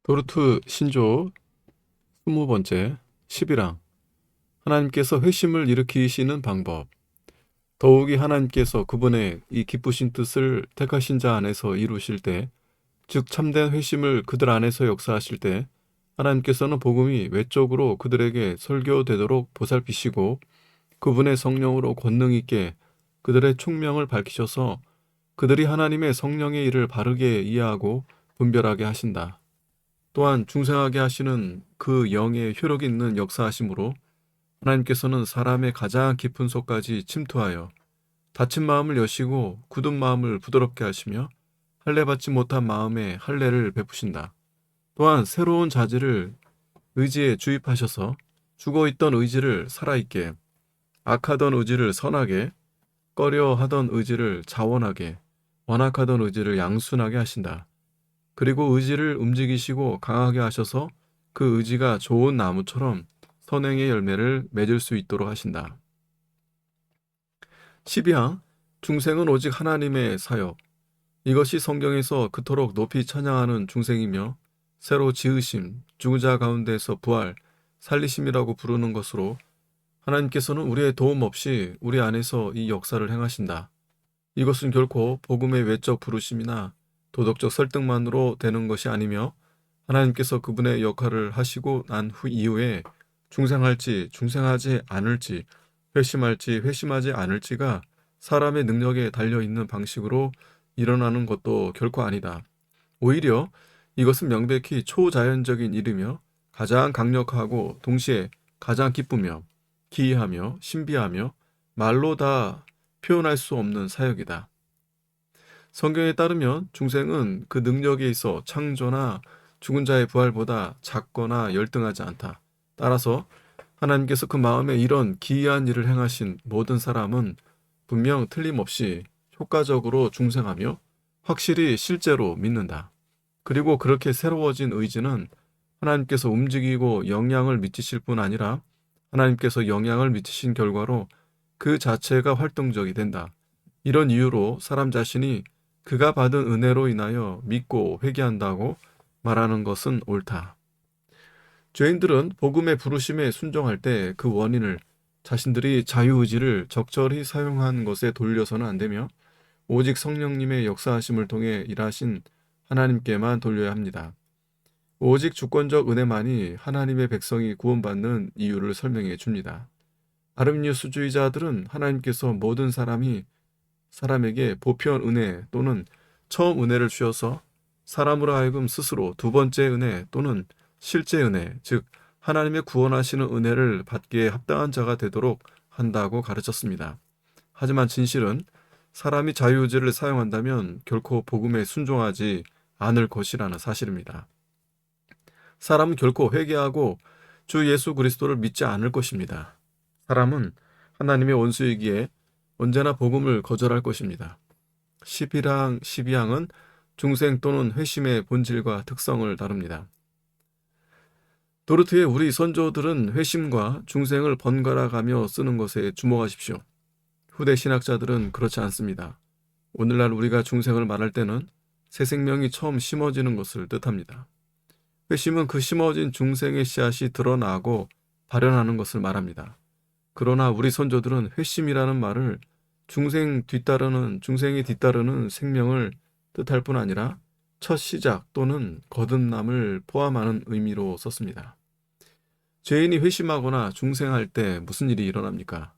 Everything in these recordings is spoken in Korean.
도르트 신조 20번째 11항 하나님께서 회심을 일으키시는 방법. 더욱이 하나님께서 그분의 이 기쁘신 뜻을 택하신 자 안에서 이루실 때, 즉 참된 회심을 그들 안에서 역사하실 때 하나님께서는 복음이 외적으로 그들에게 설교되도록 보살피시고 그분의 성령으로 권능 있게 그들의 총명을 밝히셔서 그들이 하나님의 성령의 일을 바르게 이해하고 분별하게 하신다. 또한 중생하게 하시는 그 영의 효력 있는 역사하심으로 하나님께서는 사람의 가장 깊은 속까지 침투하여 다친 마음을 여시고 굳은 마음을 부드럽게 하시며 할례받지 못한 마음에 할례를 베푸신다. 또한 새로운 자질을 의지에 주입하셔서 죽어있던 의지를 살아있게, 악하던 의지를 선하게, 꺼려하던 의지를 자원하게, 완악하던 의지를 양순하게 하신다. 그리고 의지를 움직이시고 강하게 하셔서 그 의지가 좋은 나무처럼 선행의 열매를 맺을 수 있도록 하신다. 12항 중생은 오직 하나님의 사역. 이것이 성경에서 그토록 높이 찬양하는 중생이며 새로 지으심, 죽은 자 가운데서 부활, 살리심이라고 부르는 것으로 하나님께서는 우리의 도움 없이 우리 안에서 이 역사를 행하신다. 이것은 결코 복음의 외적 부르심이나 도덕적 설득만으로 되는 것이 아니며 하나님께서 그분의 역할을 하시고 난 후 이후에 중생할지 중생하지 않을지 회심할지 회심하지 않을지가 사람의 능력에 달려있는 방식으로 일어나는 것도 결코 아니다. 오히려 이것은 명백히 초자연적인 일이며 가장 강력하고 동시에 가장 기쁘며 기이하며 신비하며 말로 다 표현할 수 없는 사역이다. 성경에 따르면 중생은 그 능력에 있어 창조나 죽은 자의 부활보다 작거나 열등하지 않다. 따라서 하나님께서 그 마음에 이런 기이한 일을 행하신 모든 사람은 분명 틀림없이 효과적으로 중생하며 확실히 실제로 믿는다. 그리고 그렇게 새로워진 의지는 하나님께서 움직이고 영향을 미치실 뿐 아니라 하나님께서 영향을 미치신 결과로 그 자체가 활동적이 된다. 이런 이유로 사람 자신이 그가 받은 은혜로 인하여 믿고 회개한다고 말하는 것은 옳다. 죄인들은 복음의 부르심에 순종할 때 그 원인을 자신들이 자유의지를 적절히 사용한 것에 돌려서는 안 되며 오직 성령님의 역사하심을 통해 일하신 하나님께만 돌려야 합니다. 오직 주권적 은혜만이 하나님의 백성이 구원받는 이유를 설명해 줍니다. 아름니우스주의자들은 하나님께서 모든 사람에게 보편 은혜 또는 처음 은혜를 주셔서 사람으로 하여금 스스로 두 번째 은혜 또는 실제 은혜, 즉 하나님의 구원하시는 은혜를 받기에 합당한 자가 되도록 한다고 가르쳤습니다. 하지만 진실은 사람이 자유의지를 사용한다면 결코 복음에 순종하지 않을 것이라는 사실입니다. 사람은 결코 회개하고 주 예수 그리스도를 믿지 않을 것입니다. 사람은 하나님의 원수이기에 언제나 복음을 거절할 것입니다. 11항, 12항은 중생 또는 회심의 본질과 특성을 다룹니다. 도르트의 우리 선조들은 회심과 중생을 번갈아 가며 쓰는 것에 주목하십시오. 후대 신학자들은 그렇지 않습니다. 오늘날 우리가 중생을 말할 때는 새 생명이 처음 심어지는 것을 뜻합니다. 회심은 그 심어진 중생의 씨앗이 드러나고 발현하는 것을 말합니다. 그러나 우리 선조들은 회심이라는 말을 중생이 뒤따르는 생명을 뜻할 뿐 아니라 첫 시작 또는 거듭남을 포함하는 의미로 썼습니다. 죄인이 회심하거나 중생할 때 무슨 일이 일어납니까?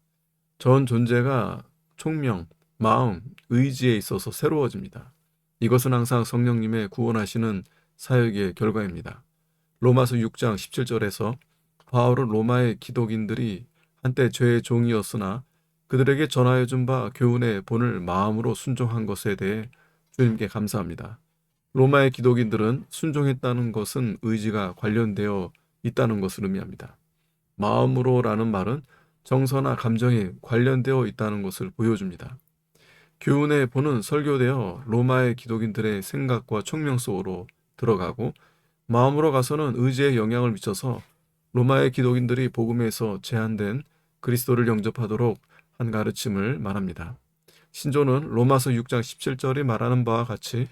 전 존재가 총명, 마음, 의지에 있어서 새로워집니다. 이것은 항상 성령님의 구원하시는 사역의 결과입니다. 로마서 6장 17절에서 바울은 로마의 기독인들이 한때 죄의 종이었으나 그들에게 전하여 준 바 교훈의 본을 마음으로 순종한 것에 대해 주님께 감사합니다. 로마의 기독인들은 순종했다는 것은 의지가 관련되어 있다는 것을 의미합니다. 마음으로라는 말은 정서나 감정이 관련되어 있다는 것을 보여줍니다. 교훈의 본은 설교되어 로마의 기독인들의 생각과 총명 속으로 들어가고 마음으로 가서는 의지에 영향을 미쳐서 로마의 기독인들이 복음에서 제한된 그리스도를 영접하도록 한 가르침을 말합니다. 신조는 로마서 6장 17절이 말하는 바와 같이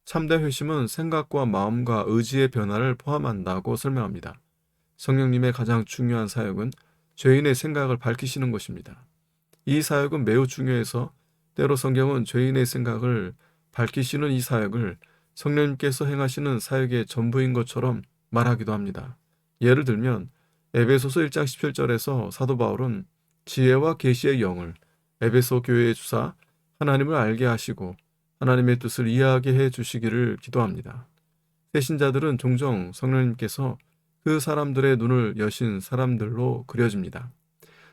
참된 회심은 생각과 마음과 의지의 변화를 포함한다고 설명합니다. 성령님의 가장 중요한 사역은 죄인의 생각을 밝히시는 것입니다. 이 사역은 매우 중요해서 때로 성경은 죄인의 생각을 밝히시는 이 사역을 성령님께서 행하시는 사역의 전부인 것처럼 말하기도 합니다. 예를 들면 에베소서 1장 17절에서 사도 바울은 지혜와 계시의 영을 에베소 교회에 주사 하나님을 알게 하시고 하나님의 뜻을 이해하게 해 주시기를 기도합니다. 새신자들은 종종 성령님께서 그 사람들의 눈을 여신 사람들로 그려집니다.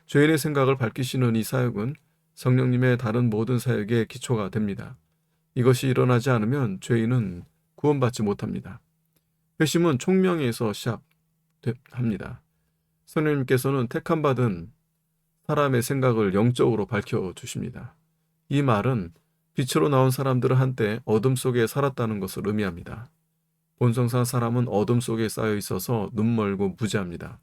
죄인의 생각을 밝히시는 이 사역은 성령님의 다른 모든 사역의 기초가 됩니다. 이것이 일어나지 않으면 죄인은 구원받지 못합니다. 회심은 총명에서 시작합니다. 성령님께서는 택함받은 사람의 생각을 영적으로 밝혀주십니다. 이 말은 빛으로 나온 사람들은 한때 어둠 속에 살았다는 것을 의미합니다. 본성상 사람은 어둠 속에 쌓여 있어서 눈멀고 무지합니다.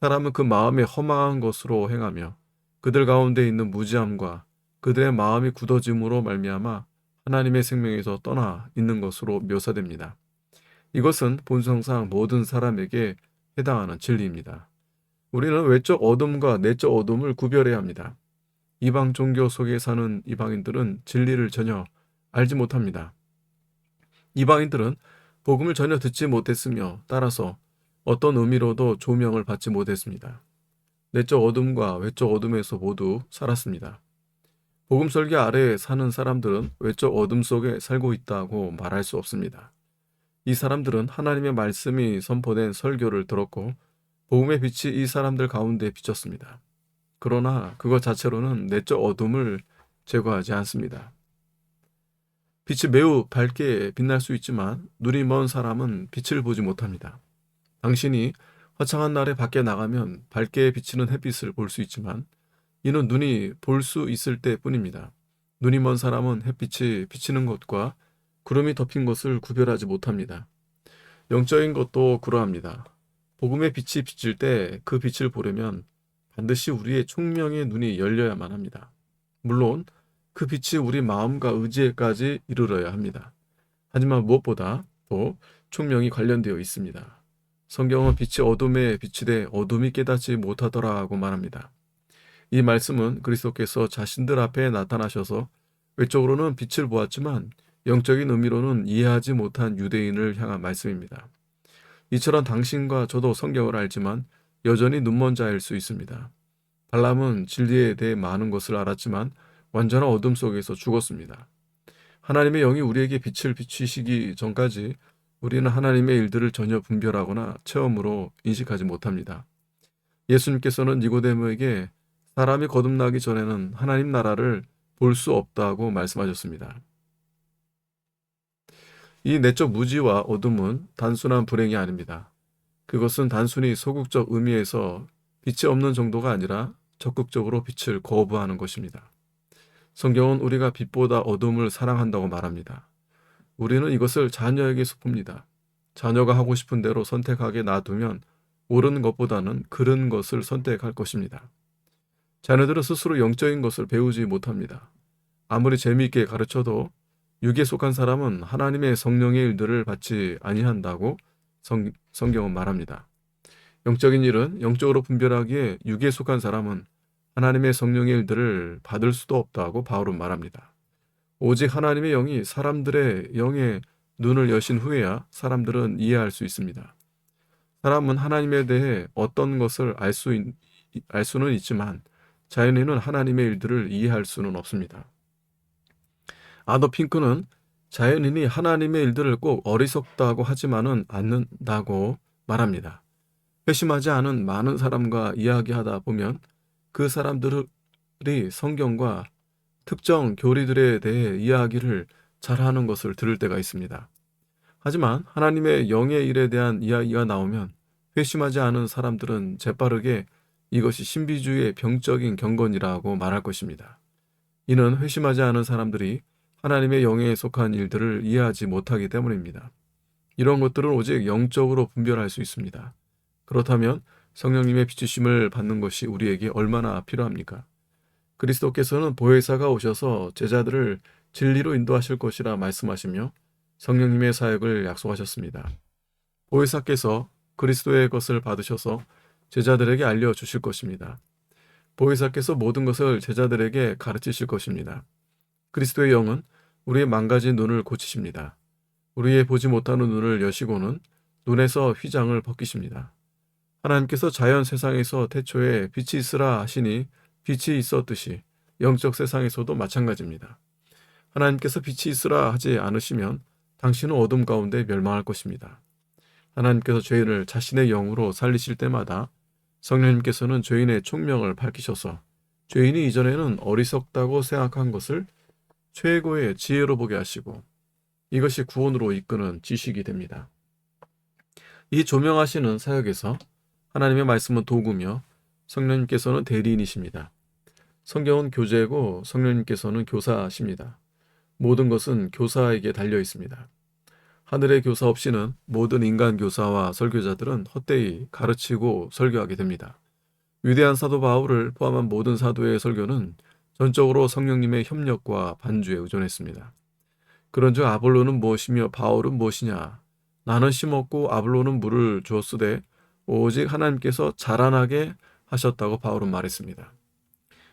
사람은 그 마음에 허망한 것으로 행하며 그들 가운데 있는 무지함과 그들의 마음이 굳어짐으로 말미암아 하나님의 생명에서 떠나 있는 것으로 묘사됩니다. 이것은 본성상 모든 사람에게 해당하는 진리입니다. 우리는 외적 어둠과 내적 어둠을 구별해야 합니다. 이방 종교 속에 사는 이방인들은 진리를 전혀 알지 못합니다. 이방인들은 복음을 전혀 듣지 못했으며 따라서 어떤 의미로도 조명을 받지 못했습니다. 내적 어둠과 외적 어둠에서 모두 살았습니다. 복음 설교 아래에 사는 사람들은 외적 어둠 속에 살고 있다고 말할 수 없습니다. 이 사람들은 하나님의 말씀이 선포된 설교를 들었고 복음의 빛이 이 사람들 가운데 비쳤습니다. 그러나 그것 자체로는 내적 어둠을 제거하지 않습니다. 빛이 매우 밝게 빛날 수 있지만 눈이 먼 사람은 빛을 보지 못합니다. 당신이 화창한 날에 밖에 나가면 밝게 비치는 햇빛을 볼 수 있지만 이는 눈이 볼 수 있을 때뿐입니다. 눈이 먼 사람은 햇빛이 비치는 것과 구름이 덮인 것을 구별하지 못합니다. 영적인 것도 그러합니다. 복음의 빛이 비칠 때 그 빛을 보려면 반드시 우리의 총명의 눈이 열려야만 합니다. 물론 그 빛이 우리 마음과 의지에까지 이르러야 합니다. 하지만 무엇보다 또 총명이 관련되어 있습니다. 성경은 빛이 어둠에 비치되 어둠이 깨닫지 못하더라고 말합니다. 이 말씀은 그리스도께서 자신들 앞에 나타나셔서 외적으로는 빛을 보았지만 영적인 의미로는 이해하지 못한 유대인을 향한 말씀입니다. 이처럼 당신과 저도 성경을 알지만 여전히 눈먼 자일 수 있습니다. 발람은 진리에 대해 많은 것을 알았지만 완전한 어둠 속에서 죽었습니다. 하나님의 영이 우리에게 빛을 비추시기 전까지 우리는 하나님의 일들을 전혀 분별하거나 체험으로 인식하지 못합니다. 예수님께서는 니고데모에게 사람이 거듭나기 전에는 하나님 나라를 볼 수 없다고 말씀하셨습니다. 이 내적 무지와 어둠은 단순한 불행이 아닙니다. 그것은 단순히 소극적 의미에서 빛이 없는 정도가 아니라 적극적으로 빛을 거부하는 것입니다. 성경은 우리가 빛보다 어둠을 사랑한다고 말합니다. 우리는 이것을 자녀에게 봅니다. 자녀가 하고 싶은 대로 선택하게 놔두면 옳은 것보다는 그른 것을 선택할 것입니다. 자녀들은 스스로 영적인 것을 배우지 못합니다. 아무리 재미있게 가르쳐도 육에 속한 사람은 하나님의 성령의 일들을 받지 아니한다고 성경은 말합니다. 영적인 일은 영적으로 분별하기에 육에 속한 사람은 하나님의 성령의 일들을 받을 수도 없다고 바울은 말합니다. 오직 하나님의 영이 사람들의 영의 눈을 여신 후에야 사람들은 이해할 수 있습니다. 사람은 하나님에 대해 어떤 것을 알 수는 있지만 자연인은 하나님의 일들을 이해할 수는 없습니다. 아더 핑크는 자연인이 하나님의 일들을 꼭 어리석다고 하지만은 않는다고 말합니다. 회심하지 않은 많은 사람과 이야기하다 보면 그 사람들이 성경과 특정 교리들에 대해 이야기를 잘하는 것을 들을 때가 있습니다. 하지만 하나님의 영의 일에 대한 이야기가 나오면 회심하지 않은 사람들은 재빠르게 이것이 신비주의의 병적인 경건이라고 말할 것입니다. 이는 회심하지 않은 사람들이 하나님의 영에 속한 일들을 이해하지 못하기 때문입니다. 이런 것들은 오직 영적으로 분별할 수 있습니다. 그렇다면 성령님의 비추심을 받는 것이 우리에게 얼마나 필요합니까? 그리스도께서는 보혜사가 오셔서 제자들을 진리로 인도하실 것이라 말씀하시며 성령님의 사역을 약속하셨습니다. 보혜사께서 그리스도의 것을 받으셔서 제자들에게 알려주실 것입니다. 보혜사께서 모든 것을 제자들에게 가르치실 것입니다. 그리스도의 영은 우리의 망가진 눈을 고치십니다. 우리의 보지 못하는 눈을 여시고는 눈에서 휘장을 벗기십니다. 하나님께서 자연 세상에서 태초에 빛이 있으라 하시니 빛이 있었듯이 영적 세상에서도 마찬가지입니다. 하나님께서 빛이 있으라 하지 않으시면 당신은 어둠 가운데 멸망할 것입니다. 하나님께서 죄인을 자신의 영으로 살리실 때마다 성령님께서는 죄인의 총명을 밝히셔서 죄인이 이전에는 어리석다고 생각한 것을 최고의 지혜로 보게 하시고 이것이 구원으로 이끄는 지식이 됩니다. 이 조명하시는 사역에서 하나님의 말씀은 도구며 성령님께서는 대리인이십니다. 성경은 교재고 성령님께서는 교사십니다. 모든 것은 교사에게 달려 있습니다. 하늘의 교사 없이는 모든 인간 교사와 설교자들은 헛되이 가르치고 설교하게 됩니다. 위대한 사도 바울을 포함한 모든 사도의 설교는 전적으로 성령님의 협력과 반주에 의존했습니다. 그런즉 아볼로는 무엇이며 바울은 무엇이냐? 나는 심었고 아볼로는 물을 주었으되 오직 하나님께서 자라나게 하셨다고 바울은 말했습니다.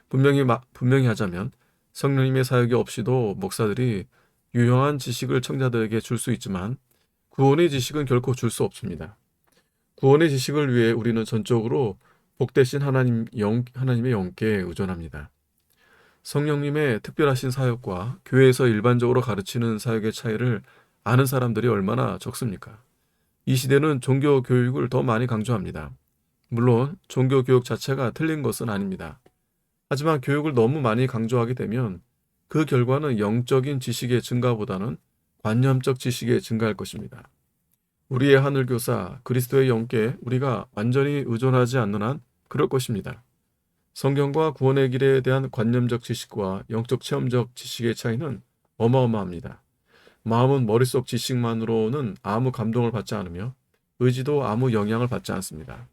분명히 하자면 성령님의 사역이 없이도 목사들이 유용한 지식을 청자들에게 줄 수 있지만 구원의 지식은 결코 줄 수 없습니다. 구원의 지식을 위해 우리는 전적으로 복되신 하나님의 영께 의존합니다. 성령님의 특별하신 사역과 교회에서 일반적으로 가르치는 사역의 차이를 아는 사람들이 얼마나 적습니까? 이 시대는 종교 교육을 더 많이 강조합니다. 물론 종교 교육 자체가 틀린 것은 아닙니다. 하지만 교육을 너무 많이 강조하게 되면 그 결과는 영적인 지식의 증가보다는 관념적 지식의 증가할 것입니다. 우리의 하늘교사 그리스도의 영께 우리가 완전히 의존하지 않는 한 그럴 것입니다. 성경과 구원의 길에 대한 관념적 지식과 영적 체험적 지식의 차이는 어마어마합니다. 마음은 머릿속 지식만으로는 아무 감동을 받지 않으며 의지도 아무 영향을 받지 않습니다.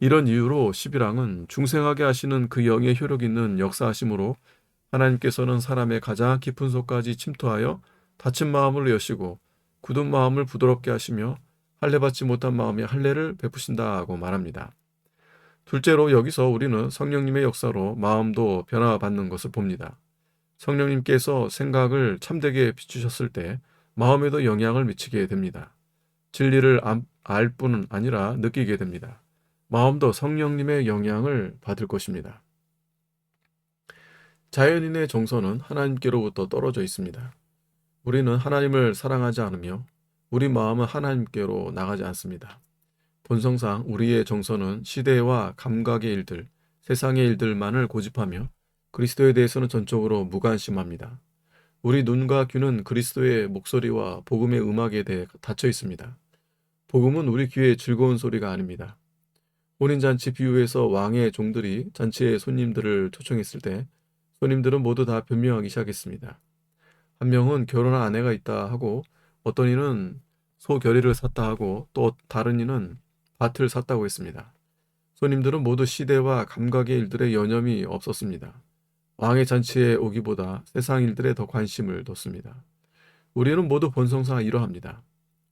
이런 이유로 십일왕은 중생하게 하시는 그 영의 효력 있는 역사하심으로 하나님께서는 사람의 가장 깊은 속까지 침투하여 다친 마음을 여시고 굳은 마음을 부드럽게 하시며 할례받지 못한 마음에 할례를 베푸신다고 말합니다. 둘째로 여기서 우리는 성령님의 역사로 마음도 변화받는 것을 봅니다. 성령님께서 생각을 참되게 비추셨을 때 마음에도 영향을 미치게 됩니다. 진리를 알 뿐은 아니라 느끼게 됩니다. 마음도 성령님의 영향을 받을 것입니다. 자연인의 정서는 하나님께로부터 떨어져 있습니다. 우리는 하나님을 사랑하지 않으며 우리 마음은 하나님께로 나가지 않습니다. 본성상 우리의 정서는 시대와 감각의 일들, 세상의 일들만을 고집하며 그리스도에 대해서는 전적으로 무관심합니다. 우리 눈과 귀는 그리스도의 목소리와 복음의 음악에 대해 닫혀 있습니다. 복음은 우리 귀에 즐거운 소리가 아닙니다. 혼인잔치 비유에서 왕의 종들이 잔치에 손님들을 초청했을 때 손님들은 모두 다 변명하기 시작했습니다. 한 명은 결혼한 아내가 있다 하고 어떤 이는 소 결의를 샀다 하고 또 다른 이는 밭을 샀다고 했습니다. 손님들은 모두 시대와 감각의 일들에 여념이 없었습니다. 왕의 잔치에 오기보다 세상 일들에 더 관심을 뒀습니다. 우리는 모두 본성상 이러합니다.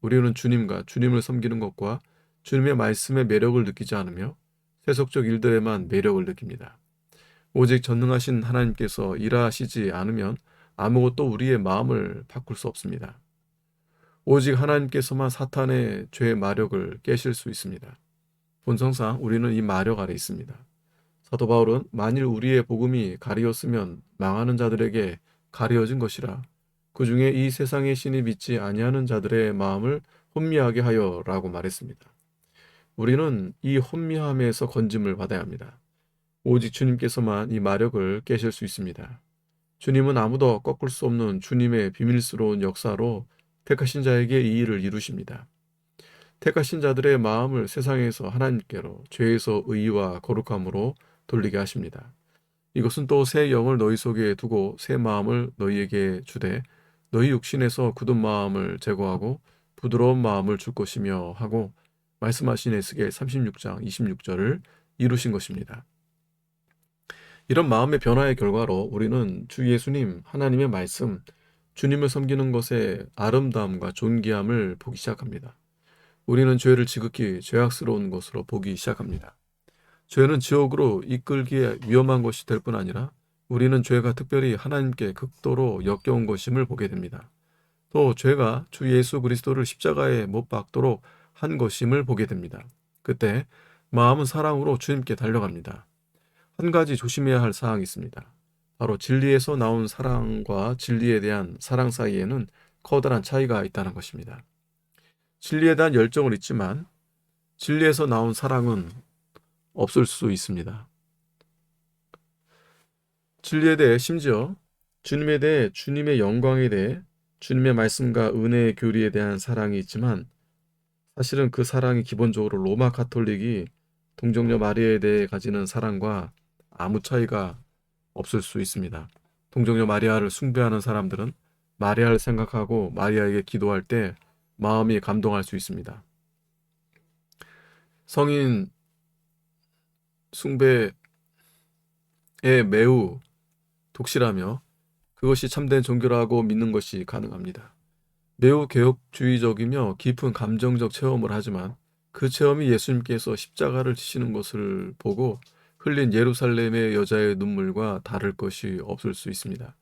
우리는 주님과 주님을 섬기는 것과 주님의 말씀의 매력을 느끼지 않으며 세속적 일들에만 매력을 느낍니다. 오직 전능하신 하나님께서 일하시지 않으면 아무것도 우리의 마음을 바꿀 수 없습니다. 오직 하나님께서만 사탄의 죄의 마력을 깨실 수 있습니다. 본성상 우리는 이 마력 아래 있습니다. 사도 바울은 만일 우리의 복음이 가리었으면 망하는 자들에게 가리어진 것이라 그 중에 이 세상의 신이 믿지 아니하는 자들의 마음을 혼미하게 하여라고 말했습니다. 우리는 이 혼미함에서 건짐을 받아야 합니다. 오직 주님께서만 이 마력을 깨실 수 있습니다. 주님은 아무도 꺾을 수 없는 주님의 비밀스러운 역사로 택하신 자에게 이 일을 이루십니다. 택하신 자들의 마음을 세상에서 하나님께로 죄에서 의와 거룩함으로 돌리게 하십니다. 이것은 또 새 영을 너희 속에 두고 새 마음을 너희에게 주되 너희 육신에서 굳은 마음을 제거하고 부드러운 마음을 줄 것이며 하고 말씀하신 에스겔 36장 26절을 이루신 것입니다. 이런 마음의 변화의 결과로 우리는 주 예수님 하나님의 말씀, 주님을 섬기는 것의 아름다움과 존귀함을 보기 시작합니다. 우리는 죄를 지극히 죄악스러운 것으로 보기 시작합니다. 죄는 지옥으로 이끌기에 위험한 것이 될 뿐 아니라 우리는 죄가 특별히 하나님께 극도로 역겨운 것임을 보게 됩니다. 또 죄가 주 예수 그리스도를 십자가에 못 박도록 한 것임을 보게 됩니다. 그때 마음은 사랑으로 주님께 달려갑니다. 한 가지 조심해야 할 사항이 있습니다. 바로 진리에서 나온 사랑과 진리에 대한 사랑 사이에는 커다란 차이가 있다는 것입니다. 진리에 대한 열정은 있지만 진리에서 나온 사랑은 없을 수 있습니다. 진리에 대해 심지어 주님에 대해 주님의 영광에 대해 주님의 말씀과 은혜의 교리에 대한 사랑이 있지만 사실은 그 사랑이 기본적으로 로마 가톨릭이 동정녀 마리아에 대해 가지는 사랑과 아무 차이가 없을 수 있습니다. 동정녀 마리아를 숭배하는 사람들은 마리아를 생각하고 마리아에게 기도할 때 마음이 감동할 수 있습니다. 성인 숭배에 매우 독실하며 그것이 참된 종교라고 믿는 것이 가능합니다. 매우 개혁주의적이며 깊은 감정적 체험을 하지만 그 체험이 예수님께서 십자가를 지시는 것을 보고 흘린 예루살렘의 여자의 눈물과 다를 것이 없을 수 있습니다.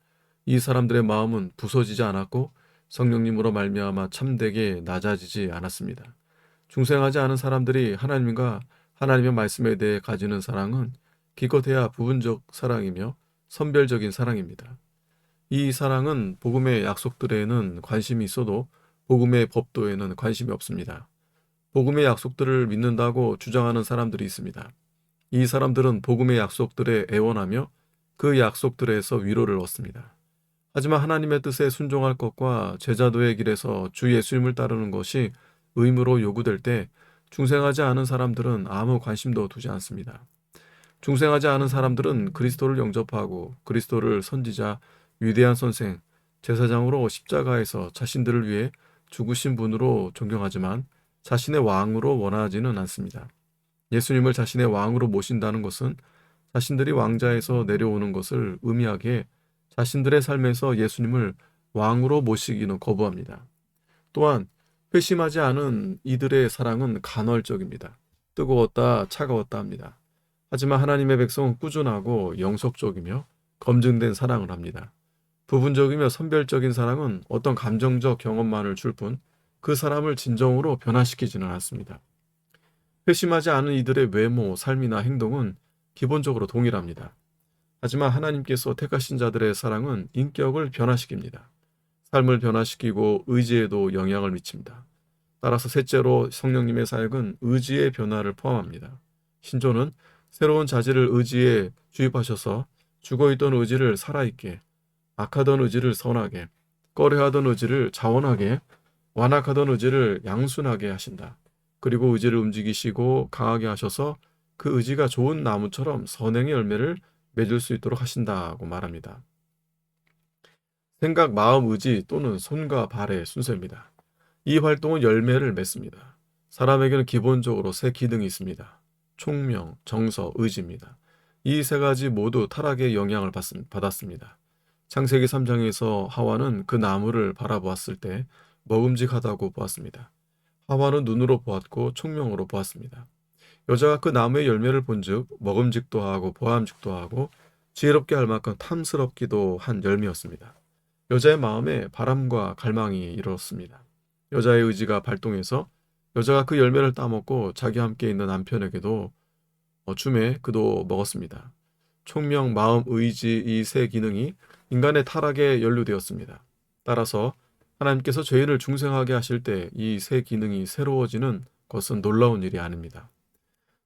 이 사람들의 마음은 부서지지 않았고 성령님으로 말미암아 참되게 낮아지지 않았습니다. 중생하지 않은 사람들이 하나님과 하나님의 말씀에 대해 가지는 사랑은 기껏해야 부분적 사랑이며 선별적인 사랑입니다. 이 사랑은 복음의 약속들에는 관심이 있어도 복음의 법도에는 관심이 없습니다. 복음의 약속들을 믿는다고 주장하는 사람들이 있습니다. 이 사람들은 복음의 약속들에 애원하며 그 약속들에서 위로를 얻습니다. 하지만 하나님의 뜻에 순종할 것과 제자도의 길에서 주 예수님을 따르는 것이 의무로 요구될 때 중생하지 않은 사람들은 아무 관심도 두지 않습니다. 중생하지 않은 사람들은 그리스도를 영접하고 그리스도를 선지자, 위대한 선생, 제사장으로 십자가에서 자신들을 위해 죽으신 분으로 존경하지만 자신의 왕으로 원하지는 않습니다. 예수님을 자신의 왕으로 모신다는 것은 자신들이 왕자에서 내려오는 것을 의미하기에 자신들의 삶에서 예수님을 왕으로 모시기는 거부합니다. 또한 회심하지 않은 이들의 사랑은 간헐적입니다. 뜨거웠다 차가웠다 합니다. 하지만 하나님의 백성은 꾸준하고 영속적이며 검증된 사랑을 합니다. 부분적이며 선별적인 사랑은 어떤 감정적 경험만을 줄 뿐 그 사람을 진정으로 변화시키지는 않습니다. 회심하지 않은 이들의 외모, 삶이나 행동은 기본적으로 동일합니다. 하지만 하나님께서 택하신 자들의 사랑은 인격을 변화시킵니다. 삶을 변화시키고 의지에도 영향을 미칩니다. 따라서 셋째로 성령님의 사역은 의지의 변화를 포함합니다. 신조는 새로운 자질을 의지에 주입하셔서 죽어있던 의지를 살아있게, 악하던 의지를 선하게, 꺼려하던 의지를 자원하게, 완악하던 의지를 양순하게 하신다. 그리고 의지를 움직이시고 강하게 하셔서 그 의지가 좋은 나무처럼 선행의 열매를 맺을 수 있도록 하신다고 말합니다. 생각, 마음, 의지 또는 손과 발의 순서입니다. 이 활동은 열매를 맺습니다. 사람에게는 기본적으로 세 기능이 있습니다. 총명, 정서, 의지입니다. 이 세 가지 모두 타락의 영향을 받았습니다. 창세기 3장에서 하와는 그 나무를 바라보았을 때 먹음직하다고 보았습니다. 하와는 눈으로 보았고 총명으로 보았습니다. 여자가 그 나무의 열매를 본즉 먹음직도 하고 보암직도 하고 지혜롭게 할 만큼 탐스럽기도 한 열매였습니다. 여자의 마음에 바람과 갈망이 일었습니다. 여자의 의지가 발동해서 여자가 그 열매를 따먹고 자기와 함께 있는 남편에게도 주매 그도 먹었습니다. 총명, 마음, 의지 이 세 기능이 인간의 타락에 연루되었습니다. 따라서 하나님께서 죄인을 중생하게 하실 때 이 세 기능이 새로워지는 것은 놀라운 일이 아닙니다.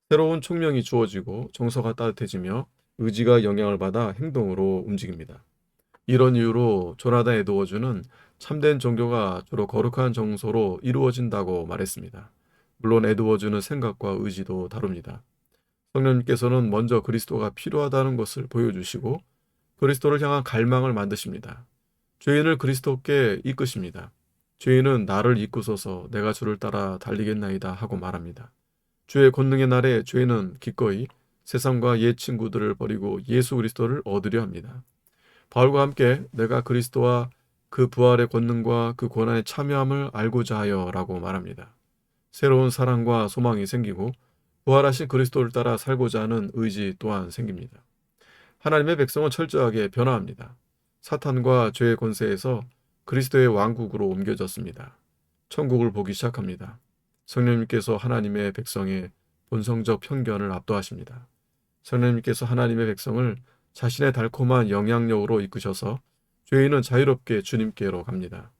새로운 총명이 주어지고 정서가 따뜻해지며 의지가 영향을 받아 행동으로 움직입니다. 이런 이유로 조나단 에드워즈는 참된 종교가 주로 거룩한 정서로 이루어진다고 말했습니다. 물론 에드워즈는 생각과 의지도 다룹니다. 성령님께서는 먼저 그리스도가 필요하다는 것을 보여주시고 그리스도를 향한 갈망을 만드십니다. 죄인을 그리스도께 이끄십니다. 죄인은 나를 이끄소서 내가 주를 따라 달리겠나이다 하고 말합니다. 주의 권능의 날에 죄인은 기꺼이 세상과 옛 친구들을 버리고 예수 그리스도를 얻으려 합니다. 바울과 함께 내가 그리스도와 그 부활의 권능과 그 고난의 참여함을 알고자 하여라고 말합니다. 새로운 사랑과 소망이 생기고 부활하신 그리스도를 따라 살고자 하는 의지 또한 생깁니다. 하나님의 백성은 철저하게 변화합니다. 사탄과 죄의 권세에서 그리스도의 왕국으로 옮겨졌습니다. 천국을 보기 시작합니다. 성령님께서 하나님의 백성의 본성적 편견을 압도하십니다. 성령님께서 하나님의 백성을 자신의 달콤한 영향력으로 이끄셔서 죄인은 자유롭게 주님께로 갑니다.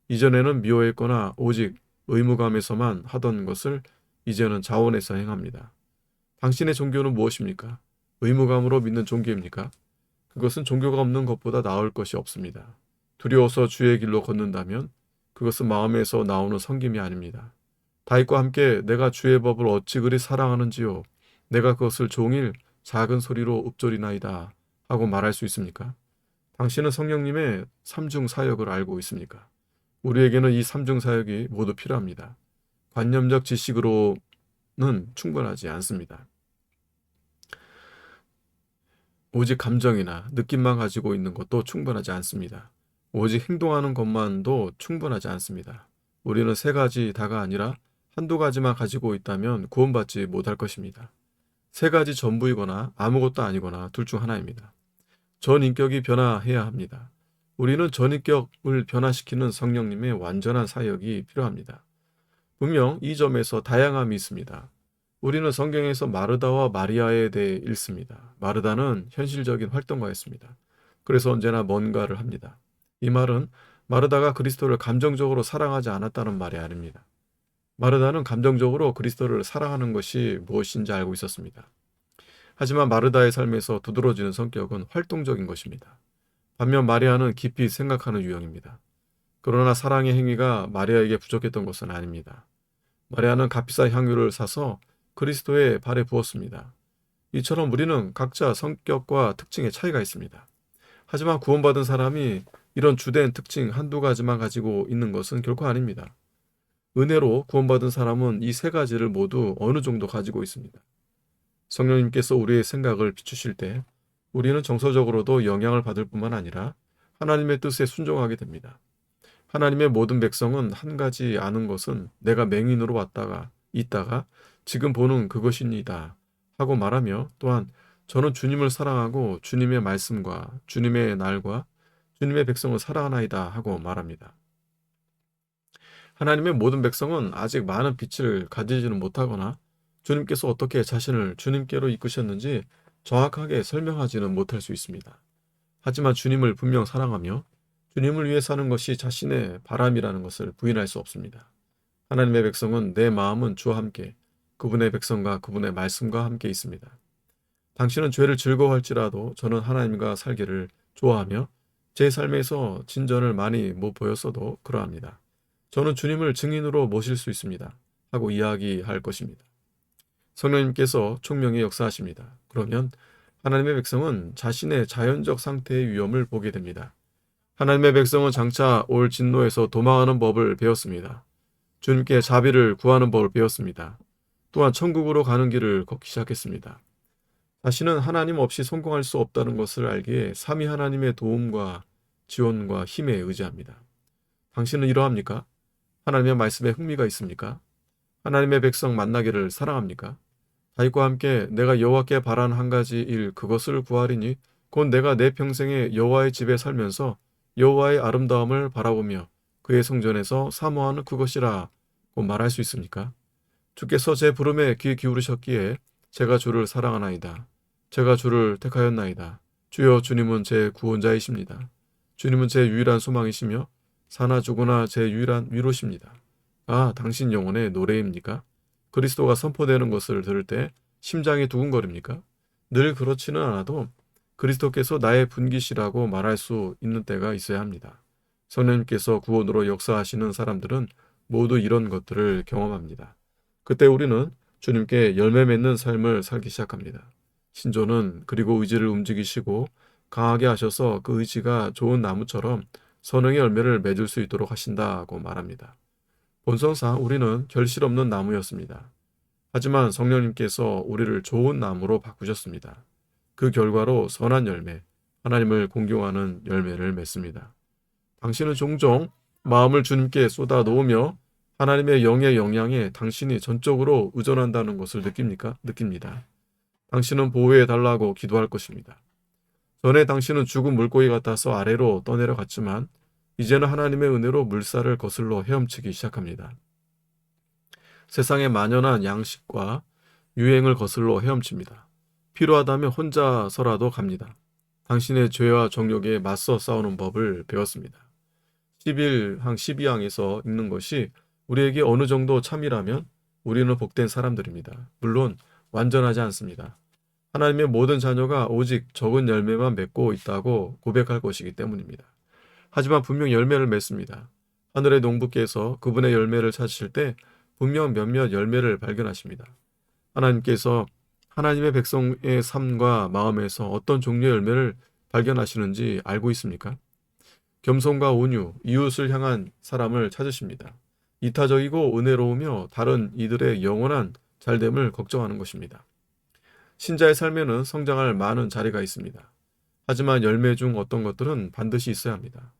이전에는 미워했거나 오직 의무감에서만 하던 것을 이제는 자원해서 행합니다. 당신의 종교는 무엇입니까? 의무감으로 믿는 종교입니까? 그것은 종교가 없는 것보다 나을 것이 없습니다. 두려워서 주의 길로 걷는다면 그것은 마음에서 나오는 섬김이 아닙니다. 다윗과 함께 내가 주의 법을 어찌 그리 사랑하는지요. 내가 그것을 종일 작은 소리로 읊조리나이다 하고 말할 수 있습니까? 당신은 성령님의 삼중 사역을 알고 있습니까? 우리에게는 이 삼중 사역이 모두 필요합니다. 관념적 지식으로는 충분하지 않습니다. 오직 감정이나 느낌만 가지고 있는 것도 충분하지 않습니다. 오직 행동하는 것만도 충분하지 않습니다. 우리는 세 가지 다가 아니라 한두 가지만 가지고 있다면 구원받지 못할 것입니다. 세 가지 전부이거나 아무것도 아니거나 둘 중 하나입니다. 전인격이 변화해야 합니다. 우리는 전인격을 변화시키는 성령님의 완전한 사역이 필요합니다. 분명 이 점에서 다양함이 있습니다. 우리는 성경에서 마르다와 마리아에 대해 읽습니다. 마르다는 현실적인 활동가였습니다. 그래서 언제나 뭔가를 합니다. 이 말은 마르다가 그리스도를 감정적으로 사랑하지 않았다는 말이 아닙니다. 마르다는 감정적으로 그리스도를 사랑하는 것이 무엇인지 알고 있었습니다. 하지만 마르다의 삶에서 두드러지는 성격은 활동적인 것입니다. 반면 마리아는 깊이 생각하는 유형입니다. 그러나 사랑의 행위가 마리아에게 부족했던 것은 아닙니다. 마리아는 값비싼 향유를 사서 그리스도의 발에 부었습니다. 이처럼 우리는 각자 성격과 특징의 차이가 있습니다. 하지만 구원받은 사람이 이런 주된 특징 한두 가지만 가지고 있는 것은 결코 아닙니다. 은혜로 구원받은 사람은 이 세 가지를 모두 어느 정도 가지고 있습니다. 성령님께서 우리의 생각을 비추실 때 우리는 정서적으로도 영향을 받을 뿐만 아니라 하나님의 뜻에 순종하게 됩니다. 하나님의 모든 백성은 한 가지 아는 것은 내가 맹인으로 왔다가 있다가 지금 보는 그것입니다 하고 말하며 또한 저는 주님을 사랑하고 주님의 말씀과 주님의 날과 주님의 백성을 사랑하나이다 하고 말합니다. 하나님의 모든 백성은 아직 많은 빛을 가지지는 못하거나 주님께서 어떻게 자신을 주님께로 이끄셨는지 정확하게 설명하지는 못할 수 있습니다. 하지만 주님을 분명 사랑하며 주님을 위해 사는 것이 자신의 바람이라는 것을 부인할 수 없습니다. 하나님의 백성은 내 마음은 주와 함께 그분의 백성과 그분의 말씀과 함께 있습니다. 당신은 죄를 즐거워할지라도 저는 하나님과 살기를 좋아하며 제 삶에서 진전을 많이 못 보였어도 그러합니다. 저는 주님을 증인으로 모실 수 있습니다. 하고 이야기할 것입니다. 성령님께서 총명히 역사하십니다. 그러면 하나님의 백성은 자신의 자연적 상태의 위험을 보게 됩니다. 하나님의 백성은 장차 올 진노에서 도망하는 법을 배웠습니다. 주님께 자비를 구하는 법을 배웠습니다. 또한 천국으로 가는 길을 걷기 시작했습니다. 자신은 하나님 없이 성공할 수 없다는 것을 알기에 삼위 하나님의 도움과 지원과 힘에 의지합니다. 당신은 이러합니까? 하나님의 말씀에 흥미가 있습니까? 하나님의 백성 만나기를 사랑합니까? 다윗과 함께 내가 여호와께 바라는 한 가지 일 그것을 구하리니 곧 내가 내 평생에 여호와의 집에 살면서 여호와의 아름다움을 바라보며 그의 성전에서 사모하는 그것이라 고 말할 수 있습니까? 주께서 제 부름에 귀 기울이셨기에 제가 주를 사랑하나이다. 제가 주를 택하였나이다. 주여 주님은 제 구원자이십니다. 주님은 제 유일한 소망이시며 사나 죽으나 제 유일한 위로십니다. 아, 당신 영혼의 노래입니까? 그리스도가 선포되는 것을 들을 때 심장이 두근거립니까? 늘 그렇지는 않아도 그리스도께서 나의 분기시라고 말할 수 있는 때가 있어야 합니다. 성령님께서 구원으로 역사하시는 사람들은 모두 이런 것들을 경험합니다. 그때 우리는 주님께 열매 맺는 삶을 살기 시작합니다. 신조는 그리고 의지를 움직이시고 강하게 하셔서 그 의지가 좋은 나무처럼 선행의 열매를 맺을 수 있도록 하신다고 말합니다. 본성상 우리는 결실 없는 나무였습니다. 하지만 성령님께서 우리를 좋은 나무로 바꾸셨습니다. 그 결과로 선한 열매, 하나님을 공경하는 열매를 맺습니다. 당신은 종종 마음을 주님께 쏟아 놓으며 하나님의 영의 영향에 당신이 전적으로 의존한다는 것을 느낍니다. 당신은 보호해 달라고 기도할 것입니다. 전에 당신은 죽은 물고기 같아서 아래로 떠내려갔지만 이제는 하나님의 은혜로 물살을 거슬러 헤엄치기 시작합니다. 세상의 만연한 양식과 유행을 거슬러 헤엄칩니다. 필요하다면 혼자서라도 갑니다. 당신의 죄와 정욕에 맞서 싸우는 법을 배웠습니다. 11항 12항에서 읽는 것이 우리에게 어느 정도 참이라면 우리는 복된 사람들입니다. 물론 완전하지 않습니다. 하나님의 모든 자녀가 오직 적은 열매만 맺고 있다고 고백할 것이기 때문입니다. 하지만 분명 열매를 맺습니다. 하늘의 농부께서 그분의 열매를 찾으실 때 분명 몇몇 열매를 발견하십니다. 하나님께서 하나님의 백성의 삶과 마음에서 어떤 종류의 열매를 발견하시는지 알고 있습니까? 겸손과 온유, 이웃을 향한 사람을 찾으십니다. 이타적이고 은혜로우며 다른 이들의 영원한 잘됨을 걱정하는 것입니다. 신자의 삶에는 성장할 많은 자리가 있습니다. 하지만 열매 중 어떤 것들은 반드시 있어야 합니다.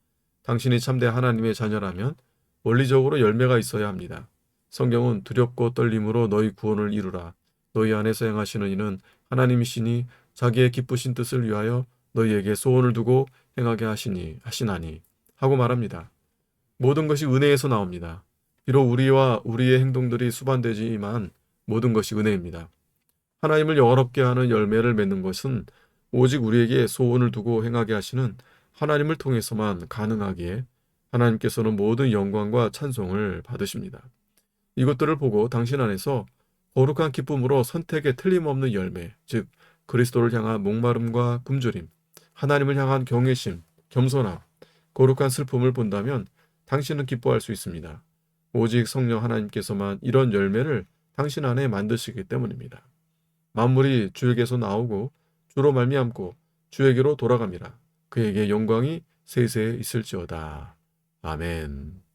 당신이 참된 하나님의 자녀라면 원리적으로 열매가 있어야 합니다. 성경은 두렵고 떨림으로 너희 구원을 이루라. 너희 안에서 행하시는 이는 하나님이시니 자기의 기쁘신 뜻을 위하여 너희에게 소원을 두고 행하게 하시나니 하고 말합니다. 모든 것이 은혜에서 나옵니다. 비록 우리와 우리의 행동들이 수반되지만 모든 것이 은혜입니다. 하나님을 영화롭게 하는 열매를 맺는 것은 오직 우리에게 소원을 두고 행하게 하시는 하나님을 통해서만 가능하기에 하나님께서는 모든 영광과 찬송을 받으십니다. 이것들을 보고 당신 안에서 거룩한 기쁨으로 선택에 틀림없는 열매, 즉 그리스도를 향한 목마름과 굶주림, 하나님을 향한 경외심, 겸손함, 거룩한 슬픔을 본다면 당신은 기뻐할 수 있습니다. 오직 성령 하나님께서만 이런 열매를 당신 안에 만드시기 때문입니다. 만물이 주에게서 나오고 주로 말미암고 주에게로 돌아갑니다. 그에게 영광이 세세에 있을지어다. 아멘.